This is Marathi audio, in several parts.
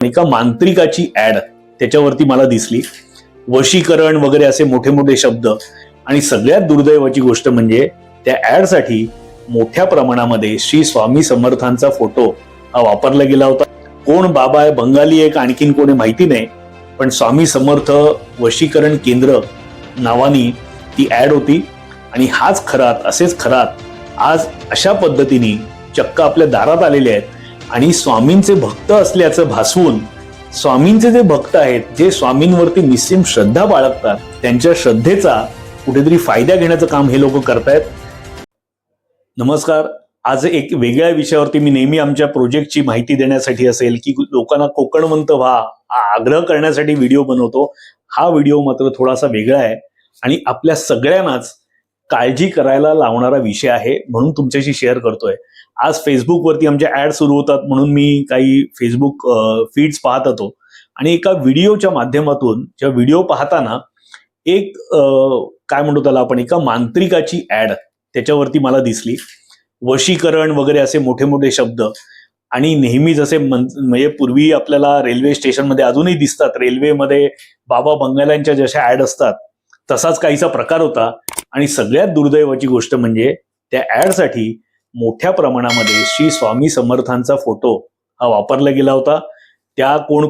एका मांत्रिकाची ऍड त्याच्यावरती मला दिसली. वशीकरण वगैरे असे मोठे मोठे शब्द. आणि सगळ्यात दुर्दैवाची गोष्ट म्हणजे त्या ऍड साठी मोठ्या प्रमाणामध्ये श्री स्वामी समर्थांचा फोटो हा वापरला गेला होता. कोण बाबा आहे, बंगाली आहे का आणखीन कोणी माहिती नाही, पण स्वामी समर्थ वशीकरण केंद्र नावानी ती ऍड होती. आणि हाच खरात, असेच खरात आज अशा पद्धतीने चक्क आपल्या दारात आलेले आहेत. आणि स्वामींचे भक्त असल्याचं भासवून स्वामींचे जे भक्त आहेत, जे स्वामींवरती निस्सीम श्रद्धा बाळगतात, त्यांच्या श्रद्धेचा कुठेतरी फायदा घेण्याचं काम हे लोक करतायत. नमस्कार. आज एक वेगळ्या विषयावरती मी नेहमी आमच्या प्रोजेक्टची माहिती देण्यासाठी असेल की लोकांना कोकणवंत व्हा आग्रह करण्यासाठी व्हिडिओ बनवतो. हा व्हिडिओ मात्र थोडासा वेगळा आहे आणि आपल्या सगळ्यांनाच काळजी करायला लावणारा विषय आहे, म्हणून तुमच्याशी शेअर करतोय. आज फेसबुकवरती आमच्या ऍड सुरू होतात म्हणून मी काही फेसबुक फीड्स पाहत होतो आणि एका व्हिडिओच्या माध्यमातून जेव्हा व्हिडिओ पाहताना एक काय म्हणतो त्याला आपण, एका मांत्रिकाची ऍड त्याच्यावरती मला दिसली. वशीकरण वगैरे असे मोठे मोठे शब्द. आणि नेहमी जसे म्हणजे पूर्वी आपल्याला रेल्वे स्टेशनमध्ये अजूनही दिसतात, रेल्वेमध्ये बाबा बंगाल्यांच्या जशा ऍड असतात तसाच काहीसा प्रकार होता. आणि सगळ्यात दुर्दैवाची गोष्ट म्हणजे त्या ऍड साठी मोठ्या प्रमाणामध्ये श्री स्वामी समर्थांचा फोटो हा वापरला गेला होता. त्या कोण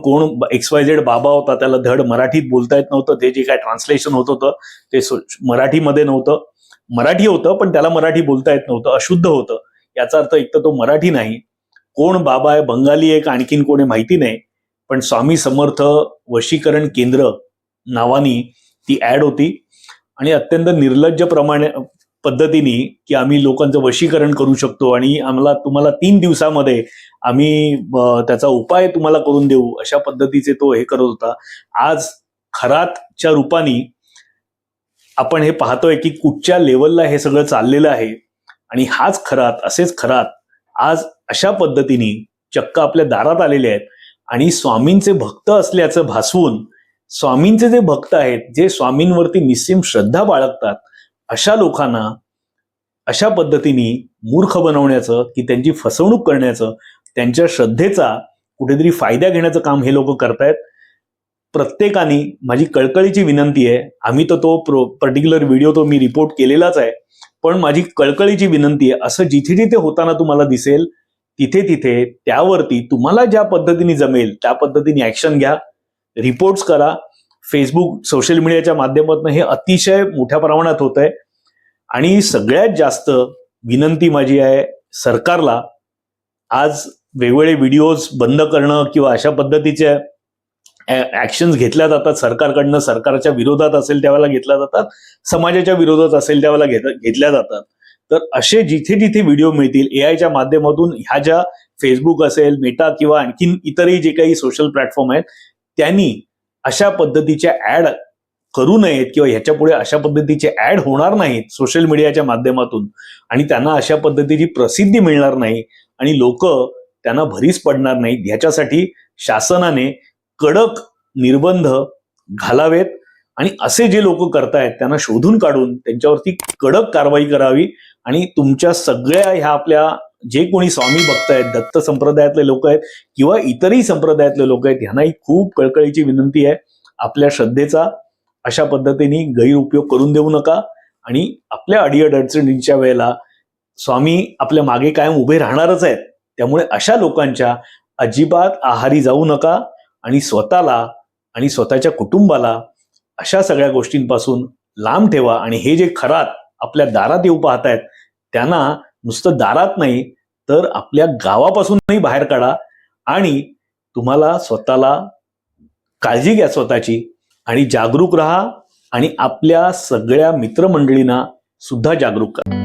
XYZ बाबा होता, त्याला धड मराठीत बोलता येत नव्हतं. ते जे काय ट्रान्सलेशन होत होतं ते मराठीमध्ये नव्हतं. मराठी होतं पण त्याला मराठी बोलता येत नव्हतं, अशुद्ध होतं. याचा अर्थ एक तर तो मराठी नाही. कोण बाबा आहे, बंगाली आहे का आणखीन कोणी माहिती नाही, पण स्वामी समर्थ वशीकरण केंद्र नावानी ती ऍड होती. आणि अत्यंत निर्लज्ज पद्धतीने की आम्ही लोकांचं वशीकरण करू शकतो आणि तुम्हाला 3 दिवसामध्ये आम्ही त्याचा उपाय तुम्हाला करून देऊ, अशा पद्धतीचे तो हे करत होता. आज खरातच्या रूपाने आपण हे पाहतोय की कुठच्या लेवलला हे सगळं चाललेलं आहे. आणि हाच खरात, असेच खरात आज अशा पद्धतीने चक्क आपल्या दारात आलेले आहेत. आणि स्वामींचे भक्त असल्याचं भासवून स्वामींचे जे भक्त आहेत, जे स्वामींवरती निस्सीम श्रद्धा बाळगतात, अशा लोकांना अशा पद्धतीने मूर्ख बनवण्याचं, की त्यांची फसवणूक करण्याचं, त्यांच्या श्रद्धेचा कुठेतरी फायदा घेण्याचं काम हे लोक करतायत. प्रत्येकाने माझी कळकळीची विनंती आहे, आम्ही तर तो पर्टिक्युलर व्हिडिओ तो मी रिपोर्ट केलेलाच आहे, पण माझी कळकळीची विनंती आहे, असं जिथे जिथे होताना तुम्हाला दिसेल तिथे तिथे त्यावरती तुम्हाला ज्या पद्धतीने जमेल त्या पद्धतीने ऍक्शन घ्या, रिपोर्ट्स करा. फेसबुक, सोशल मीडियाच्या माध्यमातून हे अतिशय मोठ्या प्रमाणात होत आहे. आणि सगळ्यात जास्त विनंती माझी आहे सरकारला, आज वेगवेगळे व्हिडिओज बंद करणं किंवा अशा पद्धतीच्या ऍक्शन्स घेतल्या जातात सरकारकडनं. सरकारच्या विरोधात असेल त्यावेळेला घेतल्या जातात, समाजाच्या विरोधात असेल त्यावेळेला घेतल्या जातात. तर असे जिथे जिथे व्हिडिओ मिळतील एआयच्या माध्यमातून, ह्या ज्या फेसबुक असेल, मेटा किंवा आणखीन इतरही जे काही सोशल प्लॅटफॉर्म आहेत, त्यांनी अशा पद्धतीच्या ऍड करू नयेत किंवा ह्याच्या पुढे अशा पद्धतीचे ऍड होणार नाहीत सोशल मीडियाच्या माध्यमातून. आणि त्यांना अशा पद्धतीची प्रसिद्धी मिळणार नाही आणि लोक त्यांना भरीस पडणार नाहीत. ह्याच्यासाठी शासनाने कडक निर्बंध घालावेत आणि असे जे लोक करतायत त्यांना शोधून काढून त्यांच्यावरती कडक कारवाई करावी. आणि तुमच्या सगळ्या ह्या आपल्या जे कोणी स्वामी भक्त आहेत, दत्त संप्रदायातले लोक आहेत किंवा इतरही संप्रदायातले लोक आहेत, ह्यांनाही खूप कळकळीची विनंती आहे, आपल्या श्रद्धेचा अशा पद्धतीने गैरउपयोग करून देऊ नका. आणि आपल्या अडीअडचणींच्या वेळेला स्वामी आपल्या मागे कायम उभे राहणारच आहेत. त्यामुळे अशा लोकांच्या अजिबात आहारी जाऊ नका आणि स्वतःला आणि स्वतःच्या कुटुंबाला अशा सगळ्या गोष्टींपासून लांब ठेवा. आणि हे जे खरात आपल्या दारात येऊ पाहतायत त्यांना नुसतं दारात नाही तर आपल्या गावापासूनही बाहेर काढा. आणि तुम्हाला स्वतःला काळजी घ्या स्वतःची आणि जागरूक राहा आणि आपल्या सगळ्या मित्रमंडळींना सुद्धा जागरूक करा.